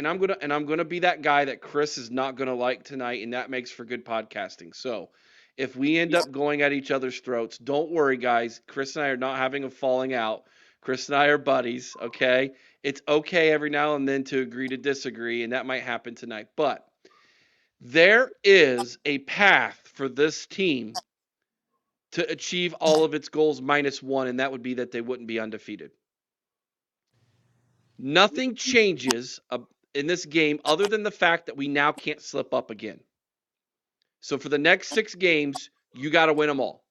and I'm gonna be that guy that Chris is not gonna like tonight, and that makes for good podcasting. So if we end up going at each other's throats, don't worry, guys. Chris and I are not having a falling out. Chris and I are buddies, okay? It's okay every now and then to agree to disagree, and that might happen tonight. But there is a path for this team to achieve all of its goals minus one, and that would be that they wouldn't be undefeated. Nothing changes in this game other than the fact that we now can't slip up again. So for the next 6 games, you got to win them all.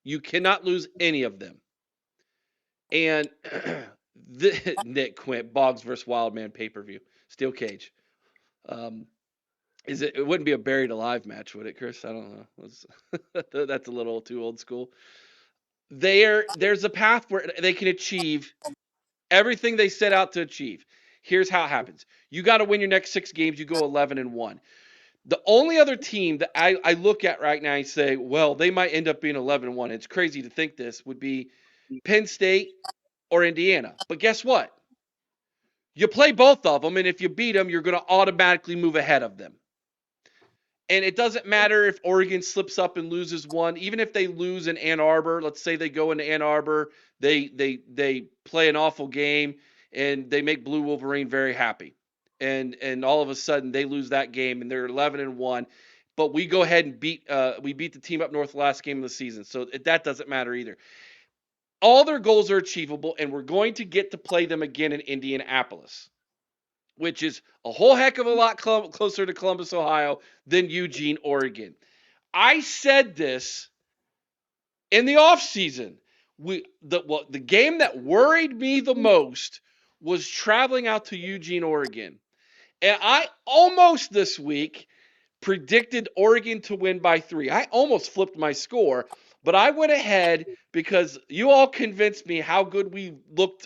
You cannot lose any of them. And Nick Quint, Boggs versus Wildman pay-per-view, steel cage. It wouldn't be a buried alive match, would it, Chris? I don't know. That's a little too old school. There's a path where they can achieve everything they set out to achieve. Here's how it happens. You got to win your next 6 games. You go 11-1. The only other team that I look at right now and say, well, they might end up being 11-1. It's crazy to think this would be Penn State or Indiana. But guess what? You play both of them, and if you beat them, you're going to automatically move ahead of them. And it doesn't matter if Oregon slips up and loses one, even if they lose in Ann Arbor. Let's say they go into Ann Arbor, they play an awful game, and they make Blue Wolverine very happy. And all of a sudden they lose that game and they're 11-1. But we go ahead and beat the team up north last game of the season, so that doesn't matter either. All their goals are achievable, and we're going to get to play them again in Indianapolis, which is a whole heck of a lot closer to Columbus, Ohio than Eugene, Oregon. I said this in the offseason. The game that worried me the most was traveling out to Eugene, Oregon. And I almost this week predicted Oregon to win by 3. I almost flipped my score, but I went ahead because you all convinced me how good we looked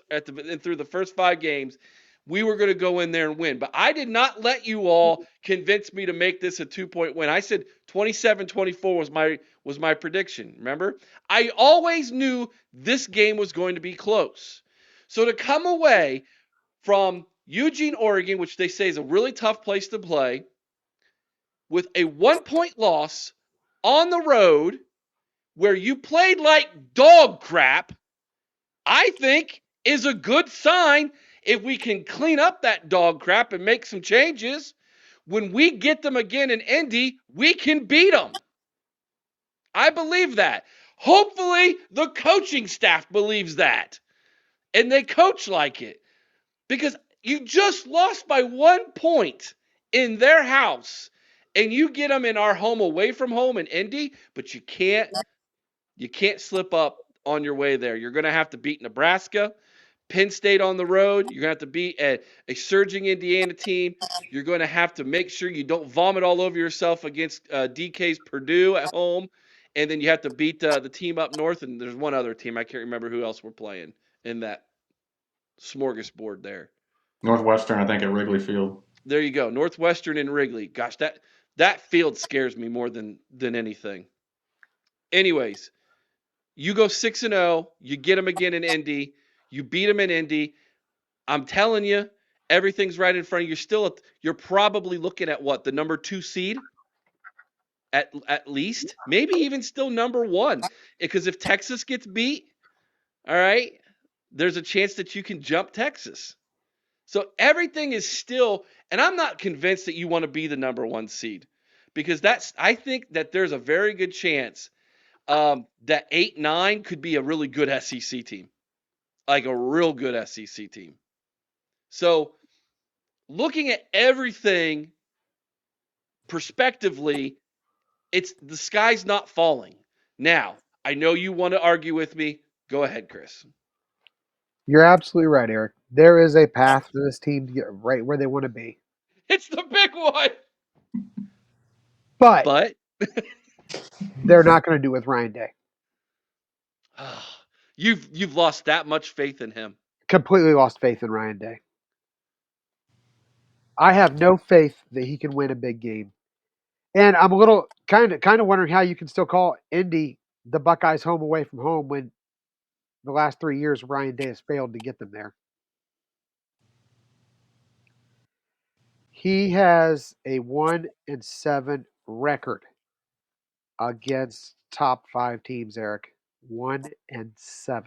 through the first 5 games. We were going to go in there and win. But I did not let you all convince me to make this a 2-point win. I said 27-24 was my prediction, remember? I always knew this game was going to be close. So to come away from Eugene, Oregon, which they say is a really tough place to play, with a 1-point loss on the road where you played like dog crap, I think is a good sign. If we can clean up that dog crap and make some changes, when we get them again in Indy, we can beat them. I believe that. Hopefully, the coaching staff believes that. And they coach like it. Because you just lost by 1 point in their house. And you get them in our home away from home in Indy, but you can't slip up on your way there. You're going to have to beat Nebraska, Penn State on the road. You're going to have to beat a surging Indiana team. You're going to have to make sure you don't vomit all over yourself against DK's Purdue at home. And then you have to beat the team up north. And there's one other team. I can't remember who else we're playing in that smorgasbord there. Northwestern, I think, at Wrigley Field. There you go. Northwestern and Wrigley. Gosh, that field scares me more than anything. Anyways, you go 6-0. You get them again in Indy. You beat them in Indy. I'm telling you, everything's right in front of you. You're probably looking at what, the number 2 seed at least, maybe even still number 1. Because if Texas gets beat, all right, there's a chance that you can jump Texas. So everything is still, and I'm not convinced that you want to be the number 1 seed, because I think that there's a very good chance that 8-9 could be a really good SEC team, like a real good SEC team. So looking at everything prospectively, the sky's not falling. Now, I know you want to argue with me. Go ahead, Chris. You're absolutely right, Eric. There is a path for this team to get right where they want to be. It's the big one. But they're not going to do it with Ryan Day. You've lost that much faith in him. Completely lost faith in Ryan Day. I have no faith that he can win a big game. And I'm a little kind of wondering how you can still call Indy the Buckeyes home away from home when the last 3 years Ryan Day has failed to get them there. He has a 1-7 record against top 5 teams, Eric. 1-7.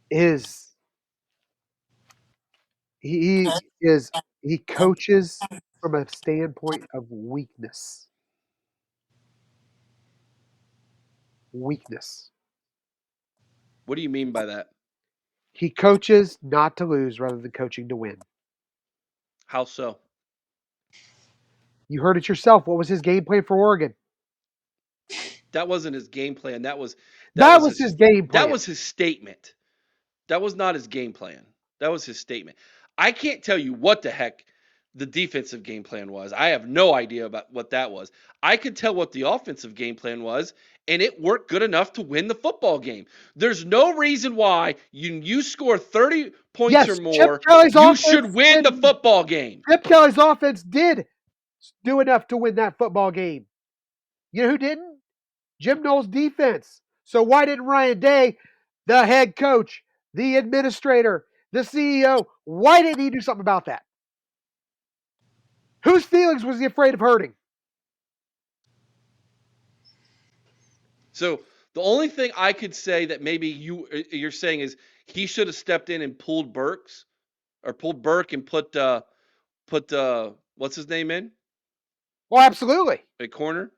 His he he coaches from a standpoint of weakness. Weakness. What do you mean by that? He coaches not to lose rather than coaching to win. How so? You heard it yourself. What was his game plan for Oregon? That wasn't his game plan. That That was was his his game that plan. was his statement. That was not his game plan. That was his statement. I can't tell you what the heck the defensive game plan was. I have no idea about what that was. I could tell what the offensive game plan was, and it worked good enough to win the football game. There's no reason why you score 30 points or Yes, Chip more, Kelly's you should offense win the did. football game. Chip Kelly's offense did do enough to win that football game. You know who didn't? Jim Knowles' defense. So why didn't Ryan Day, the head coach, the administrator, the CEO, why didn't he do something about that? Whose feelings was he afraid of hurting? So the only thing I could say that maybe you're saying is he should have stepped in and pulled Burke and put what's his name in Well, absolutely. at corner.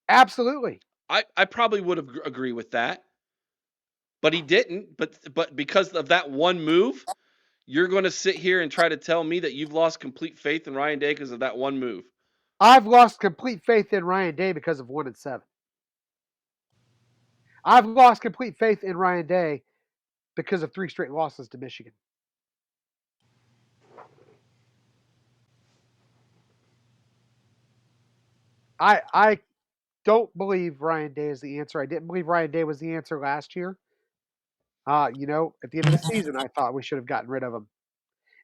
Absolutely. I probably would have agree with that, but he didn't. But because of that one move, you're going to sit here and try to tell me that you've lost complete faith in Ryan Day because of that one move. I've lost complete faith in Ryan Day because of 1-7. I've lost complete faith in Ryan Day because of 3 straight losses to Michigan. I don't believe Ryan Day is the answer. I didn't believe Ryan Day was the answer last year. At the end of the season, I thought we should have gotten rid of him.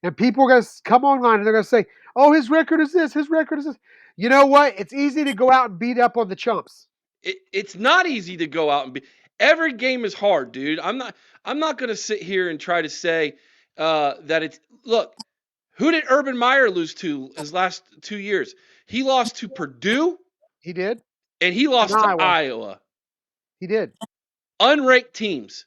And people are going to come online and they're going to say, "Oh, his record is this. His record is this." You know what? It's easy to go out and beat up on the chumps. It's not easy to go out and be. Every game is hard, dude. I'm not going to sit here and try to say that it's look. Who did Urban Meyer lose to his last 2 years? He lost to Purdue He did. and he And lost to Iowa. Iowa. He did. Unranked teams.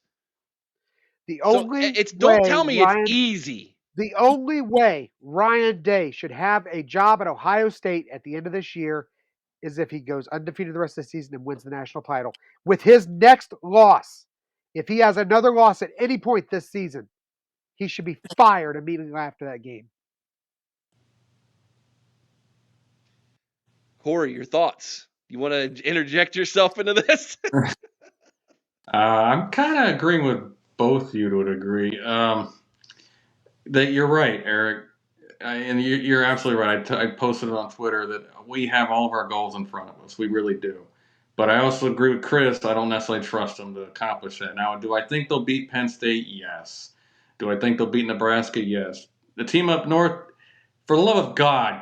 The So only it's don't way tell me it's Ryan easy. the only way Ryan Day should have a job at Ohio State at the end of this year is if he goes undefeated the rest of the season and wins the national title. With his next loss, if he has another loss at any point this season, he should be fired immediately after that game. Cory, your thoughts? You want to interject yourself into this? I'm kind of agreeing with both you to a degree. That you're right, Eric, and you're absolutely right. I posted it on Twitter that we have all of our goals in front of us. We really do. But I also agree with Chris. I don't necessarily trust them to accomplish that. Now, do I think they'll beat Penn State? Yes. Do I think they'll beat Nebraska? Yes. The team up north, for the love of God,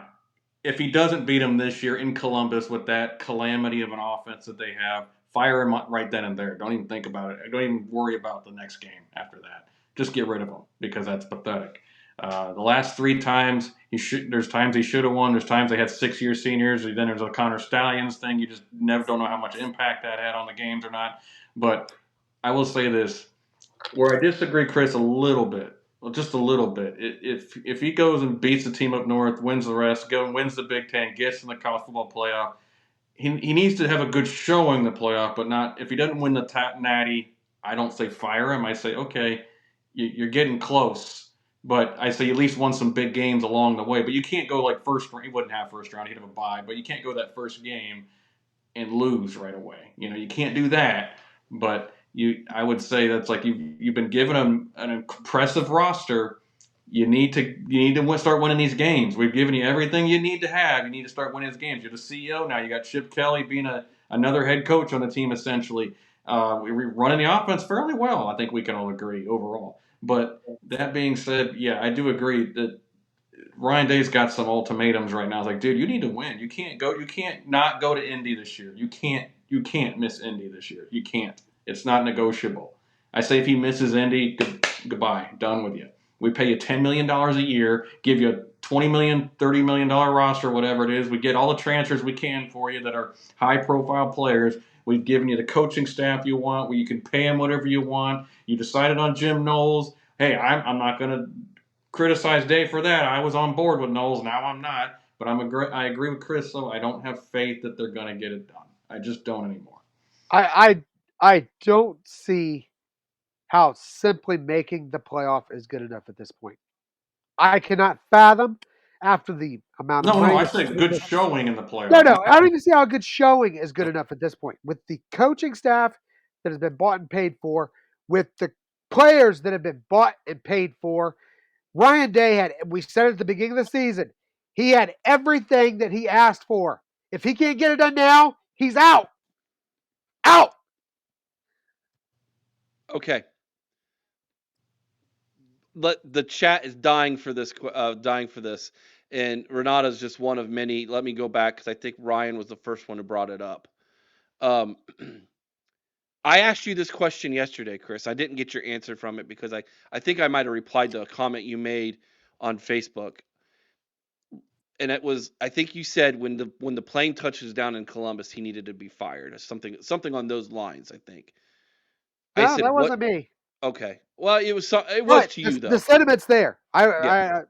if he doesn't beat them this year in Columbus with that calamity of an offense that they have, fire him right then and there. Don't even think about it. Don't even worry about the next game after that. Just get rid of him because that's pathetic. The last 3 times there's times he should have won. There's times they had 6-year seniors. Then there's a Connor Stallions thing. You just never don't know how much impact that had on the games or not. But I will say this, where I disagree, Chris, a little bit. Well, just a little bit. If he goes and beats the team up north, wins the rest, wins the Big Ten, gets in the college football playoff, he needs to have a good showing in the playoff, but not if he doesn't win the natty. I don't say fire him. I say okay, you're getting close, but I say at least won some big games along the way. But you can't go like first. He wouldn't have first round. He'd have a bye, but you can't go that first game and lose right away. You can't do that. But I would say that's like you've been given an impressive roster. You need to start winning these games. We've given you everything you need to have. You need to start winning these games. You're the CEO now. You got Chip Kelly being another head coach on the team essentially. We're running the offense fairly well. I think we can all agree overall. But that being said, yeah, I do agree that Ryan Day's got some ultimatums right now. It's like, dude, you need to win. You can't not go to Indy this year. You can't miss Indy this year. You can't. It's not negotiable. I say if he misses Indy, goodbye. Done with you. We pay you $10 million a year, give you a $20 million, $30 million roster, whatever it is. We get all the transfers we can for you that are high profile players. We've given you the coaching staff you want, where you can pay them whatever you want. You decided on Jim Knowles. Hey, I'm not going to criticize Dave for that. I was on board with Knowles. Now I'm not. But I agree with Chris, though. I don't have faith that they're going to get it done. I just don't anymore. I don't see how simply making the playoff is good enough at this point. I cannot fathom after the amount of No, money I that's said good showing in the no, playoffs. no. I don't even see how a good showing is good enough at this point. With the coaching staff that has been bought and paid for, with the players that have been bought and paid for, Ryan Day had, we said at the beginning of the season, he had everything that he asked for. If he can't get it done now, he's out. Out. Okay. The chat is dying for this. Dying for this. And Renata's just one of many. Let me go back because I think Ryan was the first one who brought it up. Um, I asked you this question yesterday, Chris. I didn't get your answer from it because I think I might have replied to a comment you made on Facebook. And it was, I think you said when the plane touches down in Columbus, he needed to be fired or something on those lines, I think. I No, said, that "What?" wasn't me. Okay. Well, it was But to you the though. sentiment's there. Yeah.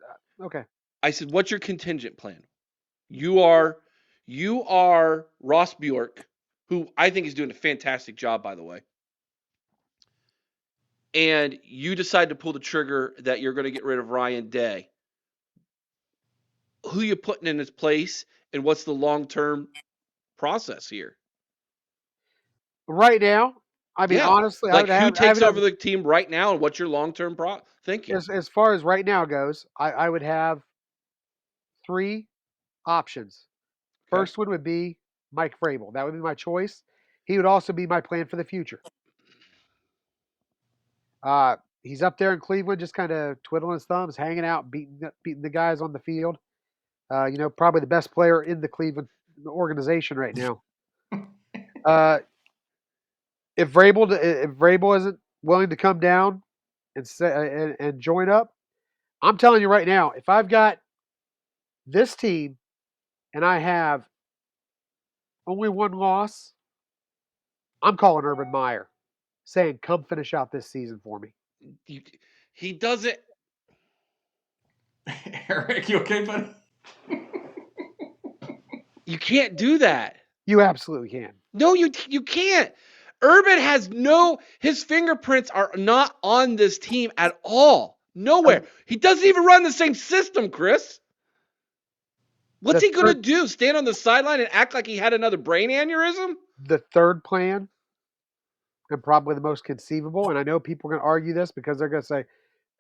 Okay. I said, "What's your contingent plan?" You are Ross Bjork, who I think is doing a fantastic job, by the way. And you decide to pull the trigger that you're going to get rid of Ryan Day. Who you putting in his place, and what's the long-term process here? Right now, I mean, Yeah, honestly, like who I takes would have over the team right now, and what's your long-term thinking? as far as right now goes, I would have three options. Okay. First one would be Mike Vrabel. That would be my choice. He would also be my plan for the future. He's up there in Cleveland, just kind of twiddling his thumbs, hanging out, beating the guys on the field. Probably the best player in the Cleveland organization right now. Uh, if Vrabel isn't willing to come down and join up, I'm telling you right now, if I've got this team and I have only one loss, I'm calling Urban Meyer, saying, "Come finish out this season for me." You, he doesn't. Eric, you okay, buddy? You can't do that. You absolutely can. No, you can't. Urban has his fingerprints are not on this team at all. Nowhere. Um, He doesn't even run the same system, Chris. What's the he gonna third, do? Stand on the sideline and act like he had another brain aneurysm? the third plan, and probably the most conceivable, and I know people are going to argue this because they're going to say,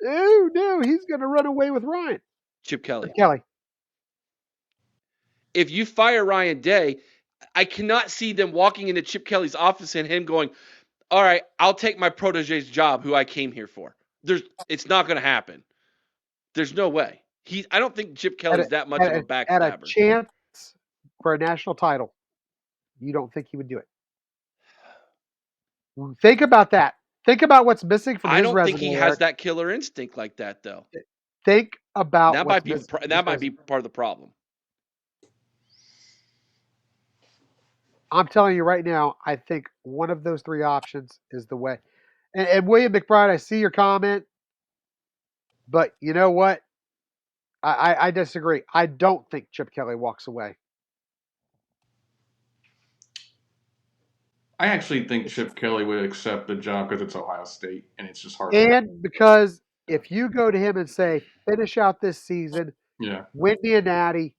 "Oh no, he's going to run away with Ryan." Chip Chip Kelly. Kelly. If you fire Ryan Day, I cannot see them walking into Chip Kelly's office and him going, "All right, I'll take my protege's job, who I came here for." It's not going to happen. There's no way. I don't think Chip At Kelly's a, that much at of a a backstabber. chance for a national title, you don't think he would do it? Think about that. Think about what's missing from I his don't think resume, he has Eric. that killer instinct like that, though. Think about That what's might be missing from his that might be resume. part of the problem. I'm telling you right now, I think one of those three options is the way. And William McBride, I see your comment, but you know what? I disagree. I don't think Chip Kelly walks away. I actually think Chip Kelly would accept the job because it's Ohio State, and it's just hard for. And because if you go to him and say, finish out this season, Yeah. win me a natty,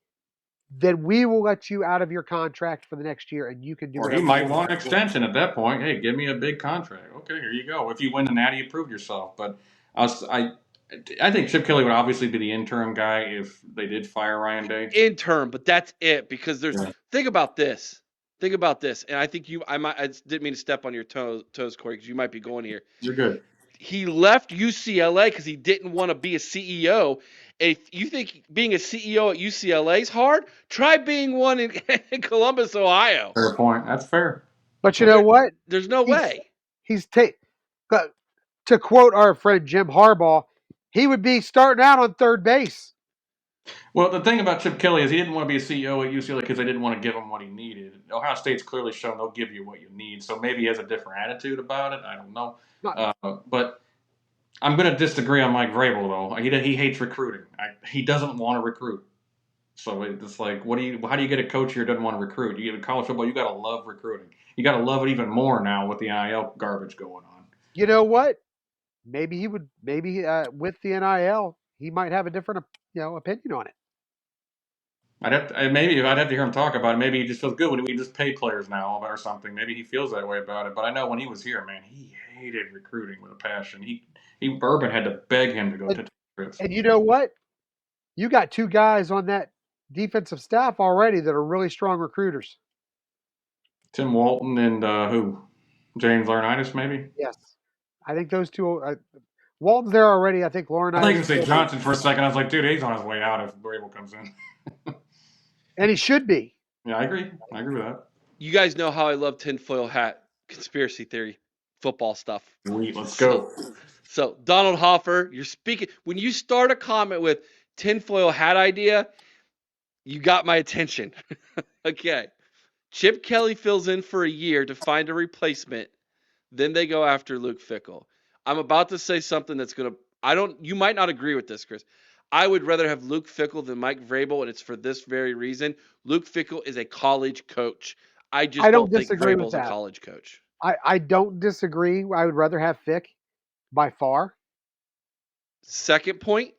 then we will let you out of your contract for the next year and you can do Or he whatever you might want with want an that money. extension at that point. Hey, give me a big contract. Okay, here you go. If you win the Natty, you proved yourself. But I think Chip Kelly would obviously be the interim guy if they did fire Ryan Day. Interim, but that's it because Yeah. think about this. Think about this. And I think I didn't mean to step on your toes, Cory, because you might be going here. You're good. He left UCLA because he didn't want to be a CEO. If you think being a CEO at UCLA is hard, try being one in, in Columbus, Ohio. Fair point. That's fair. But you know what? There's no He's way. he's ta- to quote our friend Jim Harbaugh, he would be starting out on third base. Well, the thing about Chip Kelly is he didn't want to be a CEO at UCLA because they didn't want to give him what he needed. Ohio State's clearly shown they'll give you what you need, so maybe he has a different attitude about it. I don't know. Not, But I'm going to disagree on Mike Vrabel, though. He hates recruiting. He doesn't want to recruit. So it's like, how do you get a coach here who doesn't want to recruit? You get in college football, you got to love recruiting. You got to love it even more now with the NIL garbage going on. you know what? Maybe he would. Maybe with the NIL, he might have a different opinion on it. I'd have to hear him talk about it. Maybe he just feels good when we just pay players now or something. Maybe he feels that way about it. But I know when he was here, man, he hated recruiting with a passion. Urban had to beg him to go to trips. And you know what? You got two guys on that defensive staff already that are really strong recruiters. Tim Walton and who? James Laurinaitis, maybe? Yes. I think those two. Walton's there already. I think Laurinaitis. I thought you were going to say Johnson for a second. I was like, dude, he's on his way out if Vrabel comes in. And he should be. Yeah, I agree. I agree with that. You guys know how I love tinfoil hat conspiracy theory football stuff. Sweet, let's go. So Donald Hoffer, you're speaking when you start a comment with tinfoil hat idea, you got my attention. Okay. Chip Kelly fills in for a year to find a replacement. Then they go after Luke Fickell. I'm about to say something that's going to you might not agree with this, Chris. I would rather have Luke Fickell than Mike Vrabel, and it's for this very reason. Luke Fickell is a college coach. I don't think Vrabel's a college coach. I don't disagree. I would rather have Fick by far. Second point,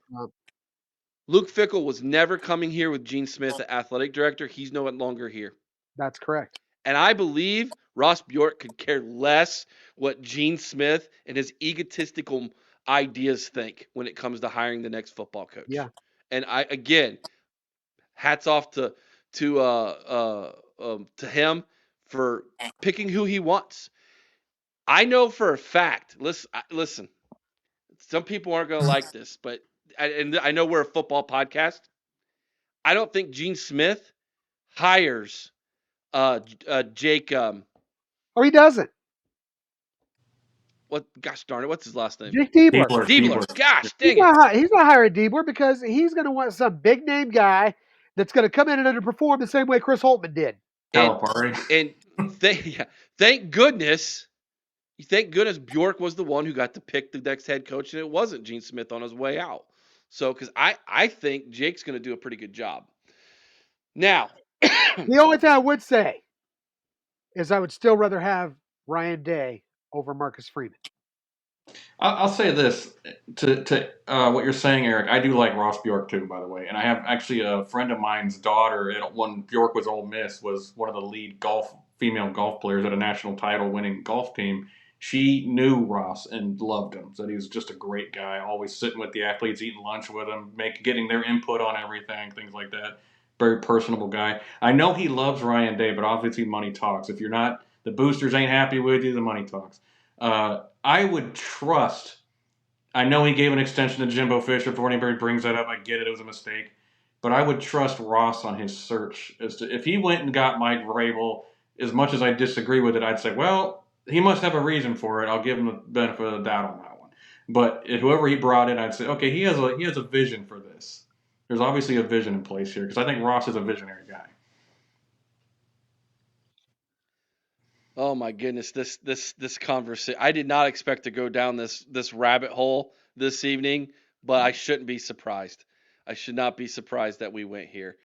Luke Fickell was never coming here with Gene Smith, the athletic director. He's no longer here. That's correct. And I believe Ross Bjork could care less what Gene Smith and his egotistical ideas think when it comes to hiring the next football coach. Yeah. And again, hats off to him for picking who he wants. I know for a fact. Listen. Some people aren't going to like this, but I know we're a football podcast. I don't think Gene Smith hires Jake. He doesn't. Gosh darn it! What's his last name? Jake Diebler. Diebler. Gosh dang it! He's not hiring Diebler because he's going to want some big name guy that's going to come in and underperform the same way Chris Holtman did. And thank goodness Bjork was the one who got to pick the next head coach, and it wasn't Gene Smith on his way out. So, because I think Jake's going to do a pretty good job. Now, the only thing I would say is I would still rather have Ryan Day over Marcus Freeman. I'll say this to what you're saying, Eric. I do like Ross Bjork too, by the way. And I have actually a friend of mine's daughter. When Bjork was Ole Miss, was one of the lead female golf players at a national title winning golf team. She knew Ross and loved him. Said he was just a great guy, always sitting with the athletes, eating lunch with them, getting their input on everything, things like that. Very personable guy. I know he loves Ryan Day, but obviously money talks. If the boosters ain't happy with you, the money talks. I would trust. I know he gave an extension to Jimbo Fisher. Before anybody brings that up, I get it. It was a mistake. But I would trust Ross on his search. If he went and got Mike Vrabel, as much as I disagree with it, I'd say, well, he must have a reason for it. I'll give him the benefit of the doubt on that one. But whoever he brought in, I'd say, okay, he has a vision for this. There's obviously a vision in place here because I think Ross is a visionary guy. Oh my goodness, this conversation. I did not expect to go down this rabbit hole this evening, but I shouldn't be surprised. I should not be surprised that we went here.